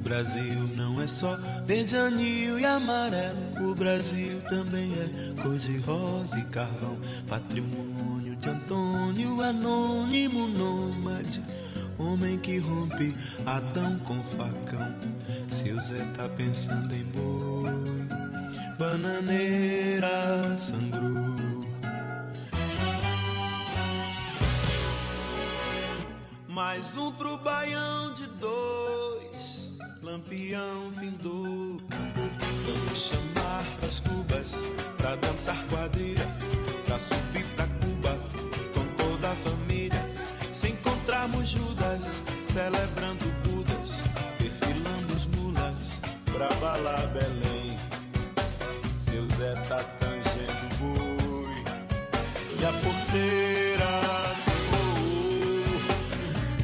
Brasil não é só verde, anil e amarelo. O Brasil também é cor de rosa e carvão. Patrimônio de Antônio, anônimo nômade, homem que rompe Adão com facão. Seu Zé tá pensando em boi, bananeira sangrou. Mais um pro baião de dois, Lampião findou. Vamos chamar pras cubas, pra dançar quadrilha, pra subir pra Cuba, com toda a família. Se encontrarmos Judas, celebrando Budas, perfilando os mulas, pra balar Belém. Seu Zé tá tangendo boi, e a porteira sacou.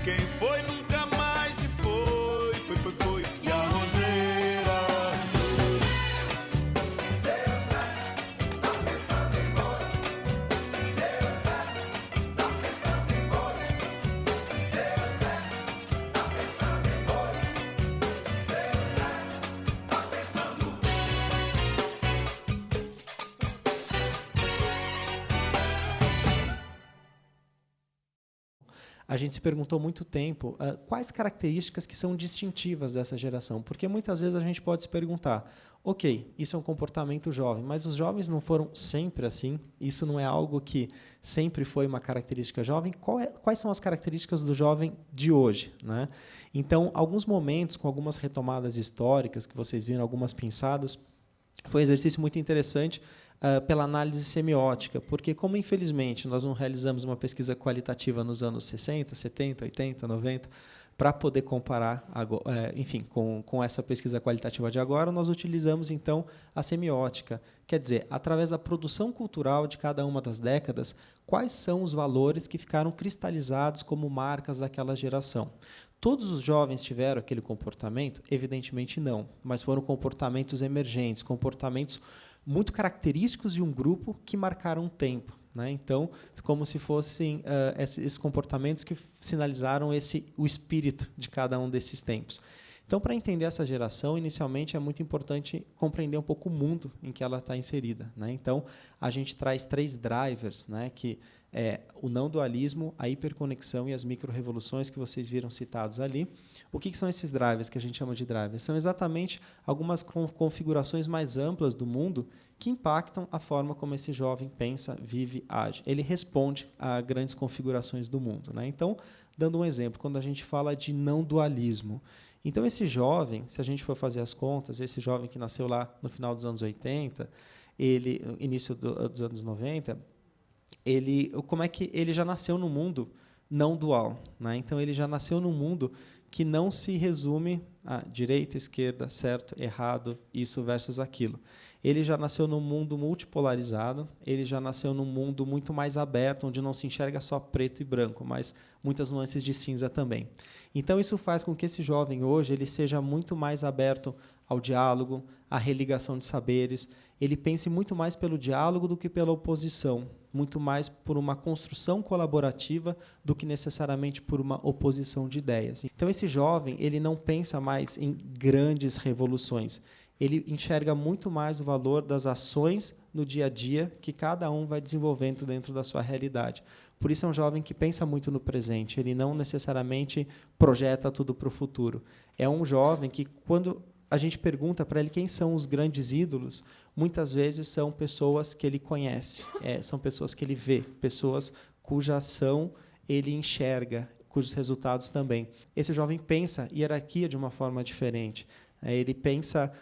Quem foi nunca mais se foi, foi, e a roseira foi. Seu Zé tá pensando em boi, seu Zé tá pensando em boi, seu Zé tá pensando em boi, seu Zé tá pensando. A gente se perguntou há muito tempo quais características que são distintivas dessa geração, porque muitas vezes a gente pode se perguntar, ok, isso é um comportamento jovem, mas os jovens não foram sempre assim, isso não é algo que sempre foi uma característica jovem. Quais são as características do jovem de hoje, né? Então, alguns momentos, com algumas retomadas históricas, que vocês viram, algumas pinçadas, foi um exercício muito interessante pela análise semiótica, porque como, infelizmente, nós não realizamos uma pesquisa qualitativa nos anos 60, 70, 80, 90, para poder comparar, enfim, com essa pesquisa qualitativa de agora, nós utilizamos, então, a semiótica. Quer dizer, através da produção cultural de cada uma das décadas, quais são os valores que ficaram cristalizados como marcas daquela geração. Todos os jovens tiveram aquele comportamento? Evidentemente não, mas foram comportamentos emergentes, comportamentos muito característicos de um grupo que marcaram um tempo, né? Então, como se fossem esses comportamentos que sinalizaram o espírito de cada um desses tempos. Então, para entender essa geração, inicialmente é muito importante compreender um pouco o mundo em que ela está inserida, né? Então, a gente traz 3 drivers, né, que é o não dualismo, a hiperconexão e as micro-revoluções que vocês viram citados ali. O que são esses drivers que a gente chama de drivers? São exatamente algumas configurações mais amplas do mundo que impactam a forma como esse jovem pensa, vive, age. Ele responde a grandes configurações do mundo, né? Então, dando um exemplo, quando a gente fala de não dualismo, então esse jovem, se a gente for fazer as contas, esse jovem que nasceu lá no final dos anos 80, início dos anos 90, como é que ele já nasceu num mundo não dual, né? Então ele já nasceu num mundo que não se resume a direita, esquerda, certo, errado, isso versus aquilo. Ele já nasceu num mundo multipolarizado, ele já nasceu num mundo muito mais aberto, onde não se enxerga só preto e branco, mas muitas nuances de cinza também. Então, isso faz com que esse jovem hoje ele seja muito mais aberto ao diálogo, à religação de saberes, ele pense muito mais pelo diálogo do que pela oposição, muito mais por uma construção colaborativa do que necessariamente por uma oposição de ideias. Então, esse jovem ele não pensa mais em grandes revoluções, ele enxerga muito mais o valor das ações no dia a dia que cada um vai desenvolvendo dentro da sua realidade. Por isso é um jovem que pensa muito no presente, ele não necessariamente projeta tudo para o futuro. É um jovem que, quando a gente pergunta para ele quem são os grandes ídolos, muitas vezes são pessoas que ele conhece, são pessoas que ele vê, pessoas cuja ação ele enxerga, cujos resultados também. Esse jovem pensa hierarquia de uma forma diferente. Ele pensa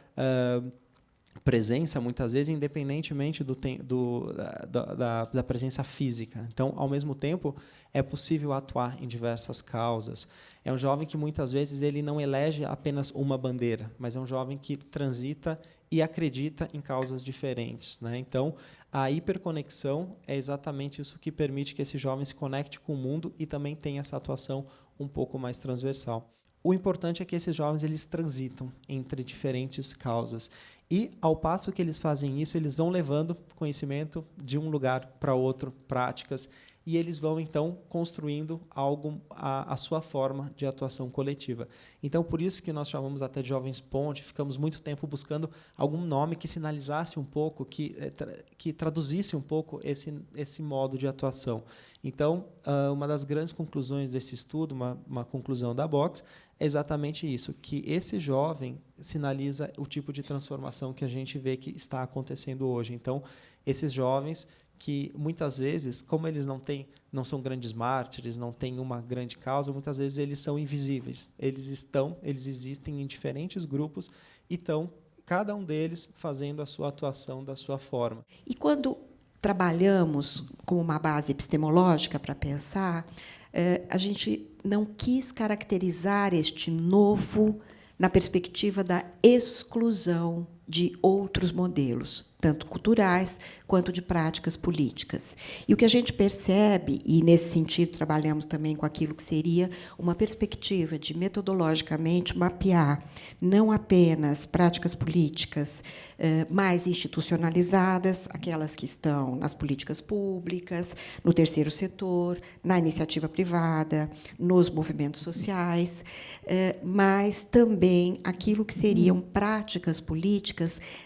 presença, muitas vezes, independentemente da presença física. Então, ao mesmo tempo, é possível atuar em diversas causas. É um jovem que, muitas vezes, ele não elege apenas uma bandeira, mas é um jovem que transita e acredita em causas diferentes, né? Então, a hiperconexão é exatamente isso que permite que esse jovem se conecte com o mundo e também tenha essa atuação um pouco mais transversal. O importante é que esses jovens eles transitam entre diferentes causas. E, ao passo que eles fazem isso, eles vão levando conhecimento de um lugar para outro, práticas. e eles vão, então, construindo algo, a sua forma de atuação coletiva. Então, por isso que nós chamamos até de Jovens Ponte, ficamos muito tempo buscando algum nome que sinalizasse um pouco, que traduzisse um pouco esse modo de atuação. Então, uma das grandes conclusões desse estudo, uma conclusão da Box, é exatamente isso, que esse jovem sinaliza o tipo de transformação que a gente vê que está acontecendo hoje. Então, esses jovens que, muitas vezes, como eles não são grandes mártires, não têm uma grande causa, muitas vezes eles são invisíveis. Eles existem em diferentes grupos e estão, cada um deles, fazendo a sua atuação da sua forma. E quando trabalhamos com uma base epistemológica para pensar, a gente não quis caracterizar este novo na perspectiva da exclusão de outros modelos, tanto culturais quanto de práticas políticas. E o que a gente percebe, e nesse sentido trabalhamos também com aquilo que seria uma perspectiva de metodologicamente mapear não apenas práticas políticas mais institucionalizadas, aquelas que estão nas políticas públicas, no terceiro setor, na iniciativa privada, nos movimentos sociais, mas também aquilo que seriam práticas políticas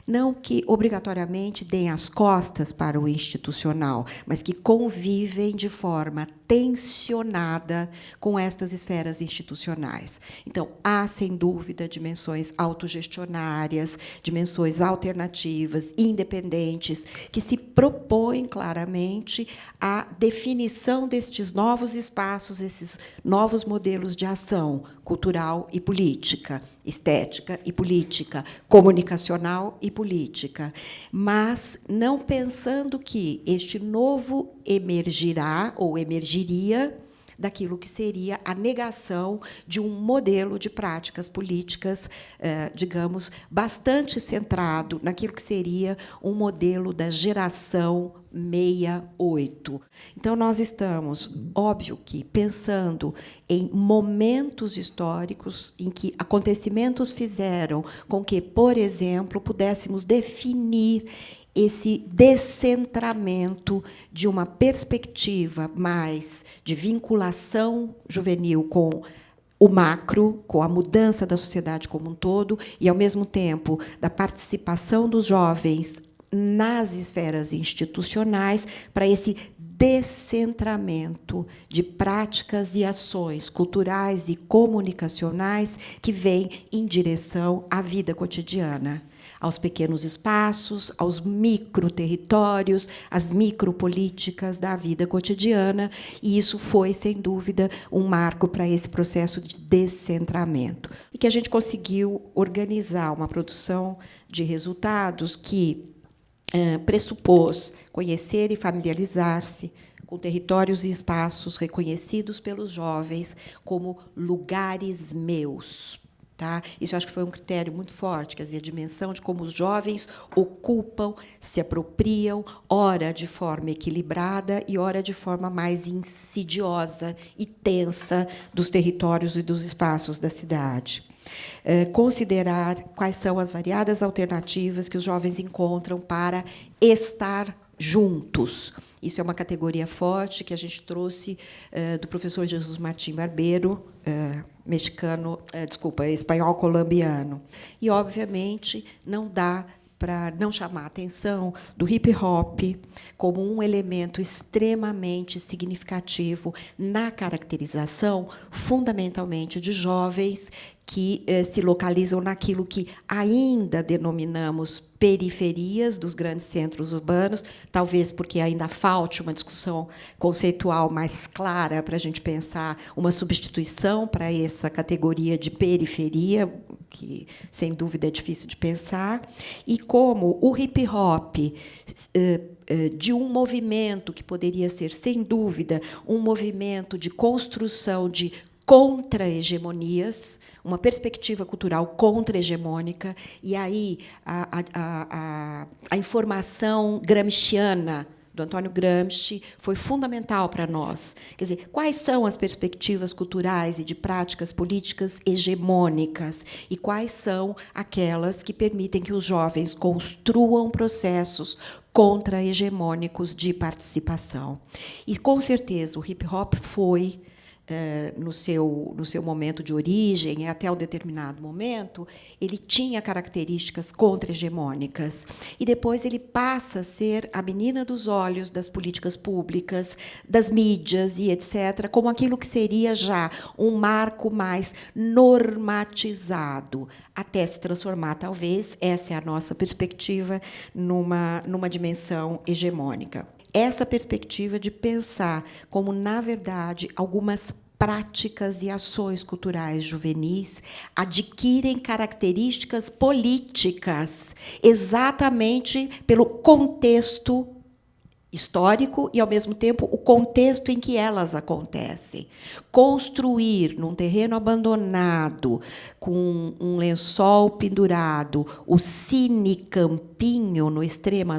não que obrigatoriamente deem as costas para o institucional, mas que convivem de forma tensionada com estas esferas institucionais. Então, há, sem dúvida, dimensões autogestionárias, dimensões alternativas, independentes, que se propõem claramente a definição destes novos espaços, esses novos modelos de ação cultural e política, estética e política, comunicacional e política, mas não pensando que este novo emergirá ou emergiria daquilo que seria a negação de um modelo de práticas políticas, digamos, bastante centrado naquilo que seria um modelo da geração 68. Então, nós estamos, óbvio que, pensando em momentos históricos em que acontecimentos fizeram com que, por exemplo, pudéssemos definir esse descentramento de uma perspectiva mais de vinculação juvenil com o macro, com a mudança da sociedade como um todo, e, ao mesmo tempo, da participação dos jovens nas esferas institucionais, para esse descentramento de práticas e ações culturais e comunicacionais que vêm em direção à vida cotidiana, aos pequenos espaços, aos microterritórios, às micropolíticas da vida cotidiana, e isso foi, sem dúvida, um marco para esse processo de descentramento. E que a gente conseguiu organizar uma produção de resultados que pressupôs conhecer e familiarizar-se com territórios e espaços reconhecidos pelos jovens como lugares meus. Tá? Isso eu acho que foi um critério muito forte, quer dizer, a dimensão de como os jovens ocupam, se apropriam, ora de forma equilibrada e ora de forma mais insidiosa e tensa dos territórios e dos espaços da cidade. Considerar quais são as variadas alternativas que os jovens encontram para estar juntos. Isso é uma categoria forte que a gente trouxe do professor Jesus Martim Barbeiro, espanhol colombiano. E, obviamente, não dá para não chamar a atenção do hip-hop como um elemento extremamente significativo na caracterização, fundamentalmente, de jovens que se localizam naquilo que ainda denominamos periferias dos grandes centros urbanos, talvez porque ainda falte uma discussão conceitual mais clara para a gente pensar uma substituição para essa categoria de periferia, que, sem dúvida, é difícil de pensar, e como o hip-hop de um movimento que poderia ser, sem dúvida, um movimento de construção de contra-hegemonias, uma perspectiva cultural contra-hegemônica, e aí a informação gramsciana do Antônio Gramsci foi fundamental para nós. Quer dizer, quais são as perspectivas culturais e de práticas políticas hegemônicas e quais são aquelas que permitem que os jovens construam processos contra-hegemônicos de participação. E, com certeza, o hip-hop foi, no seu momento de origem, até um determinado momento, ele tinha características contra-hegemônicas. E depois ele passa a ser a menina dos olhos das políticas públicas, das mídias e etc., como aquilo que seria já um marco mais normatizado, até se transformar, talvez, essa é a nossa perspectiva, numa dimensão hegemônica. Essa perspectiva de pensar como, na verdade, algumas práticas e ações culturais juvenis adquirem características políticas, exatamente pelo contexto histórico e, ao mesmo tempo, o contexto em que elas acontecem. Construir num terreno abandonado, com um lençol pendurado, o Cine Campinho, no extremo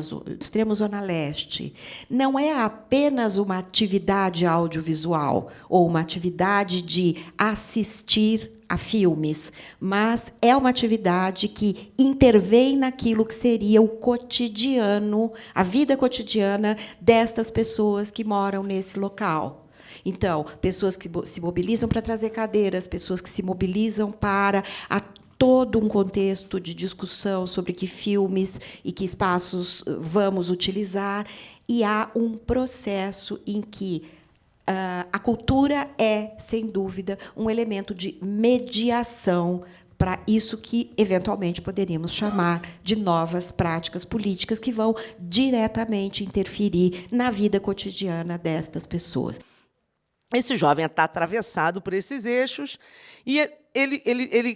Zona Leste, não é apenas uma atividade audiovisual ou uma atividade de assistir a filmes, mas é uma atividade que intervém naquilo que seria o cotidiano, a vida cotidiana destas pessoas que moram nesse local. Então, pessoas que se mobilizam para trazer cadeiras, pessoas que se mobilizam para todo um contexto de discussão sobre que filmes e que espaços vamos utilizar, e há um processo em que a cultura é, sem dúvida, um elemento de mediação para isso que, eventualmente, poderíamos chamar de novas práticas políticas que vão diretamente interferir na vida cotidiana destas pessoas. Esse jovem está atravessado por esses eixos e ele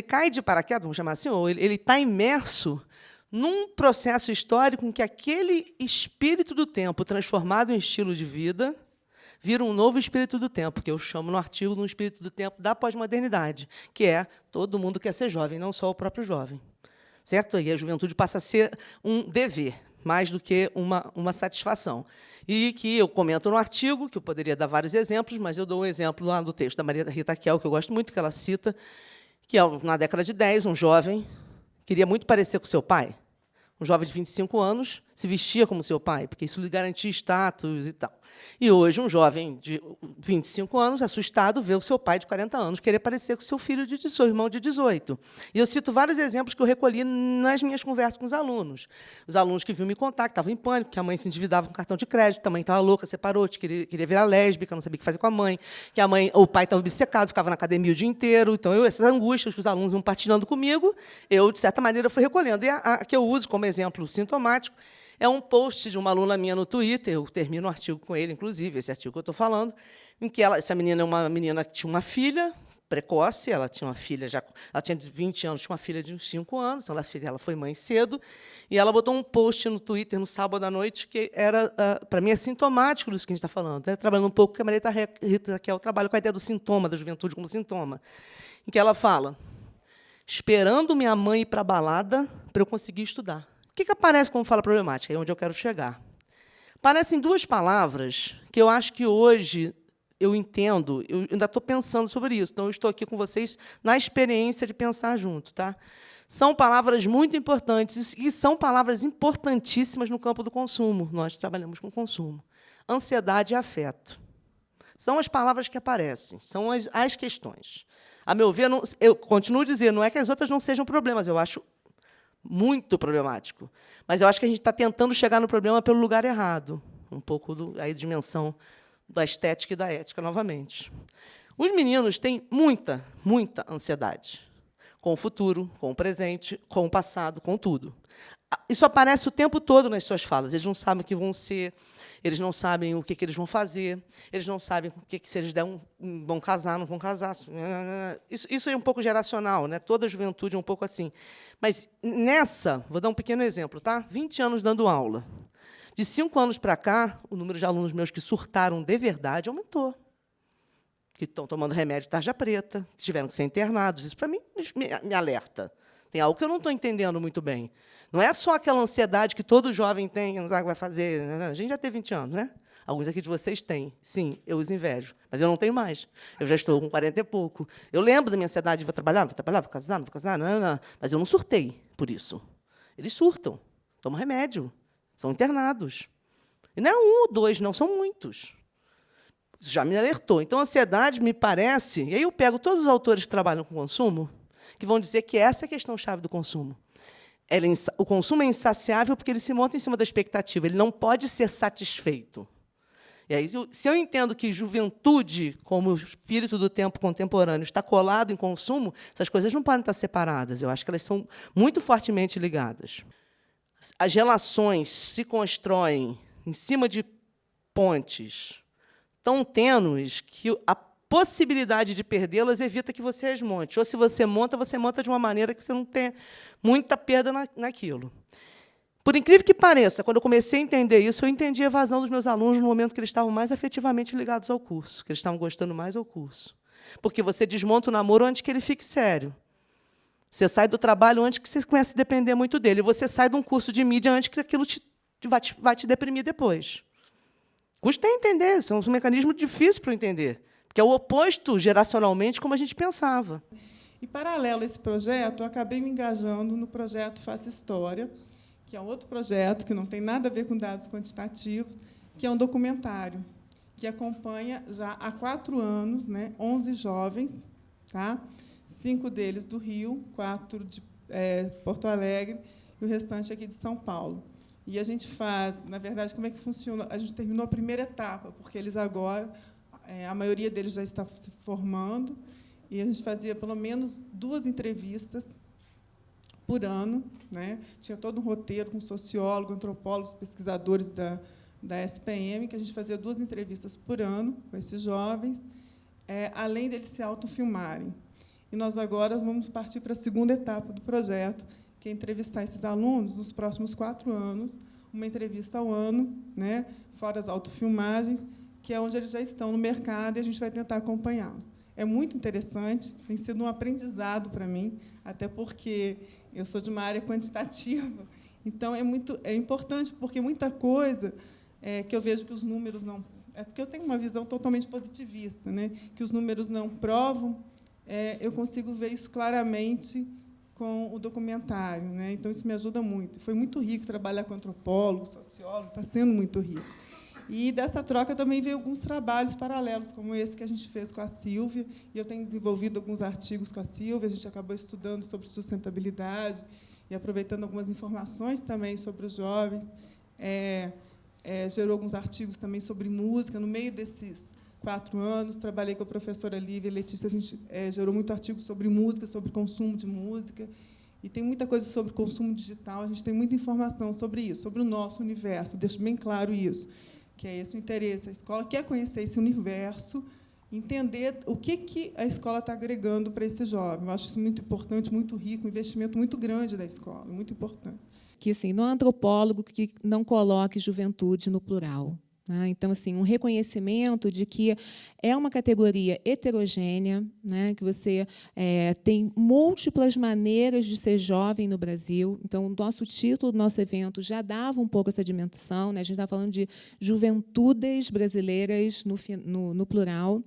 cai de paraquedas, vamos chamar assim, ou ele está imerso num processo histórico em que aquele espírito do tempo, transformado em estilo de vida, vira um novo espírito do tempo, que eu chamo no artigo de um espírito do tempo da pós-modernidade, que é todo mundo quer ser jovem, não só o próprio jovem. Certo? E a juventude passa a ser um dever, mais do que uma satisfação. E que eu comento no artigo, que eu poderia dar vários exemplos, mas eu dou um exemplo lá do texto da Maria Rita Kell, que eu gosto muito, que ela cita, que é, na década de 10, um jovem queria muito parecer com seu pai. Um jovem de 25 anos se vestia como seu pai, porque isso lhe garantia status e tal. E hoje, um jovem de 25 anos, assustado, vê o seu pai de 40 anos querer parecer com seu filho de 18, seu irmão de 18. E eu cito vários exemplos que eu recolhi nas minhas conversas com os alunos. Os alunos que vinham me contar, que estavam em pânico, que a mãe se endividava com cartão de crédito, a mãe estava louca, separou, queria virar lésbica, não sabia o que fazer com a mãe, que o pai estava obcecado, ficava na academia o dia inteiro. Então, essas angústias que os alunos iam partilhando comigo, eu, de certa maneira, fui recolhendo. E a que eu uso como exemplo sintomático é um post de uma aluna minha no Twitter, eu termino o artigo com ele, inclusive, esse artigo que eu estou falando, em que essa menina é uma menina que tinha uma filha precoce, ela tinha uma filha ela tinha 20 anos, tinha uma filha de uns 5 anos, então ela foi mãe cedo, e ela botou um post no Twitter no sábado à noite que era, para mim, é sintomático disso que a gente está falando, né? Trabalhando um pouco com a Maria Rita, que é o trabalho com a ideia do sintoma, da juventude como sintoma, em que ela fala: esperando minha mãe ir para a balada para eu conseguir estudar. O que aparece como fala problemática? É onde eu quero chegar. Aparecem duas palavras que eu acho que hoje eu entendo, eu ainda estou pensando sobre isso, então eu estou aqui com vocês na experiência de pensar junto. Tá? São palavras muito importantes e são palavras importantíssimas no campo do consumo. Nós trabalhamos com consumo. Ansiedade e afeto. São as palavras que aparecem, são as questões. A meu ver, eu continuo dizendo, não é que as outras não sejam problemas, eu acho muito problemático. Mas eu acho que a gente está tentando chegar no problema pelo lugar errado. Um pouco aí dimensão da estética e da ética, novamente. Os meninos têm muita, muita ansiedade. Com o futuro, com o presente, com o passado, com tudo. Isso aparece o tempo todo nas suas falas. Eles não sabem o que vão ser, eles não sabem o que eles vão fazer, eles não sabem o que se eles vão casar, não vão casar. Isso é um pouco geracional, né? Toda a juventude é um pouco assim. Mas nessa, vou dar um pequeno exemplo, tá? 20 anos dando aula. De 5 anos para cá, o número de alunos meus que surtaram de verdade aumentou. Que estão tomando remédio tarja preta, que tiveram que ser internados. Isso, para mim, me alerta. Tem algo que eu não estou entendendo muito bem. Não é só aquela ansiedade que todo jovem tem, não sabe o que vai fazer. A gente já tem 20 anos, né? Alguns aqui de vocês têm. Sim, eu os invejo. Mas eu não tenho mais. Eu já estou com 40 e pouco. Eu lembro da minha ansiedade, vou trabalhar, vou casar, não vou casar, não. Mas eu não surtei por isso. Eles surtam, tomam remédio. São internados. E não é um ou dois, não, são muitos. Isso já me alertou. Então, a ansiedade, me parece... E aí eu pego todos os autores que trabalham com consumo, que vão dizer que essa é a questão-chave do consumo. O consumo é insaciável porque ele se monta em cima da expectativa. Ele não pode ser satisfeito. E aí, se eu entendo que juventude, como o espírito do tempo contemporâneo, está colado em consumo, essas coisas não podem estar separadas. Eu acho que elas são muito fortemente ligadas. As relações se constroem em cima de pontes tão tênues que a possibilidade de perdê-las evita que você as monte. Ou, se você monta de uma maneira que você não tem muita perda naquilo. Por incrível que pareça, quando eu comecei a entender isso, eu entendi a evasão dos meus alunos no momento que eles estavam mais afetivamente ligados ao curso, que eles estavam gostando mais ao curso. Porque você desmonta o namoro antes que ele fique sério. Você sai do trabalho antes que você comece a depender muito dele. Você sai de um curso de mídia antes que aquilo vai te deprimir depois. Custa entender, isso é um mecanismo difícil para eu entender, porque é o oposto, geracionalmente, como a gente pensava. E, paralelo a esse projeto, eu acabei me engajando no projeto Faça História, que é um outro projeto que não tem nada a ver com dados quantitativos, que é um documentário que acompanha já há 4 anos, 11 jovens, tá? 5 deles do Rio, 4 de Porto Alegre e o restante aqui de São Paulo. E a gente faz, na verdade, como é que funciona? A gente terminou a primeira etapa, porque eles agora, a maioria deles já está se formando, e a gente fazia pelo menos 2 entrevistas por ano, Tinha todo um roteiro com sociólogo, antropólogos, pesquisadores da SPM, que a gente fazia 2 entrevistas por ano com esses jovens, além deles se autofilmarem. E nós agora vamos partir para a segunda etapa do projeto, que é entrevistar esses alunos nos próximos 4 anos, uma entrevista ao ano, fora as autofilmagens, que é onde eles já estão no mercado, e a gente vai tentar acompanhá-los. É muito interessante, tem sido um aprendizado para mim, até porque eu sou de uma área quantitativa, então é importante, porque muita coisa que eu vejo que os números não... É porque eu tenho uma visão totalmente positivista, que os números não provam, eu consigo ver isso claramente com o documentário. Então, isso me ajuda muito. Foi muito rico trabalhar com antropólogo, sociólogo, está sendo muito rico. E, dessa troca, também veio alguns trabalhos paralelos, como esse que a gente fez com a Sílvia, e eu tenho desenvolvido alguns artigos com a Sílvia, a gente acabou estudando sobre sustentabilidade e aproveitando algumas informações também sobre os jovens. Gerou alguns artigos também sobre música. No meio desses 4 anos, trabalhei com a professora Lívia e Letícia, a gente gerou muito artigo sobre música, sobre consumo de música, e tem muita coisa sobre consumo digital, a gente tem muita informação sobre isso, sobre o nosso universo, deixo bem claro isso, que é esse o interesse. A escola quer conhecer esse universo, entender o que a escola está agregando para esse jovem. Eu acho isso muito importante, muito rico, um investimento muito grande da escola, muito importante. Que, assim, não há antropólogo que não coloque juventude no plural. Então, assim, um reconhecimento de que é uma categoria heterogênea, que você tem múltiplas maneiras de ser jovem no Brasil. Então, o nosso título do nosso evento já dava um pouco essa dimensão. A gente está falando de juventudes brasileiras no plural.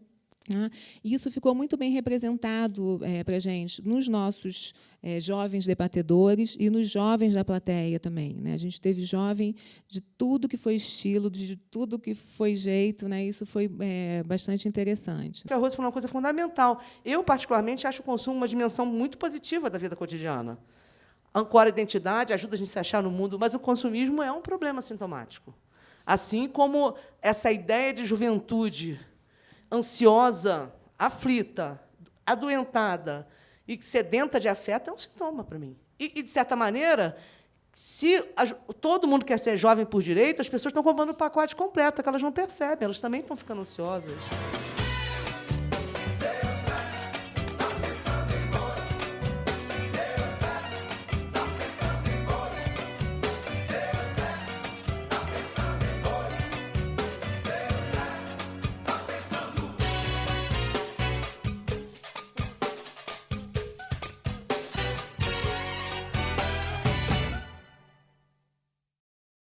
E isso ficou muito bem representado para a gente nos nossos jovens debatedores e nos jovens da plateia também. A gente teve jovem de tudo que foi estilo, de tudo que foi jeito. Isso foi bastante interessante. A Rose falou uma coisa fundamental. Eu, particularmente, acho o consumo uma dimensão muito positiva da vida cotidiana. Ancora a identidade, ajuda a gente a se achar no mundo, mas o consumismo é um problema sintomático. Assim como essa ideia de juventude ansiosa, aflita, adoentada e sedenta de afeto é um sintoma para mim. E, de certa maneira, se todo mundo quer ser jovem por direito, as pessoas estão comprando o pacote completo, que elas não percebem, elas também estão ficando ansiosas.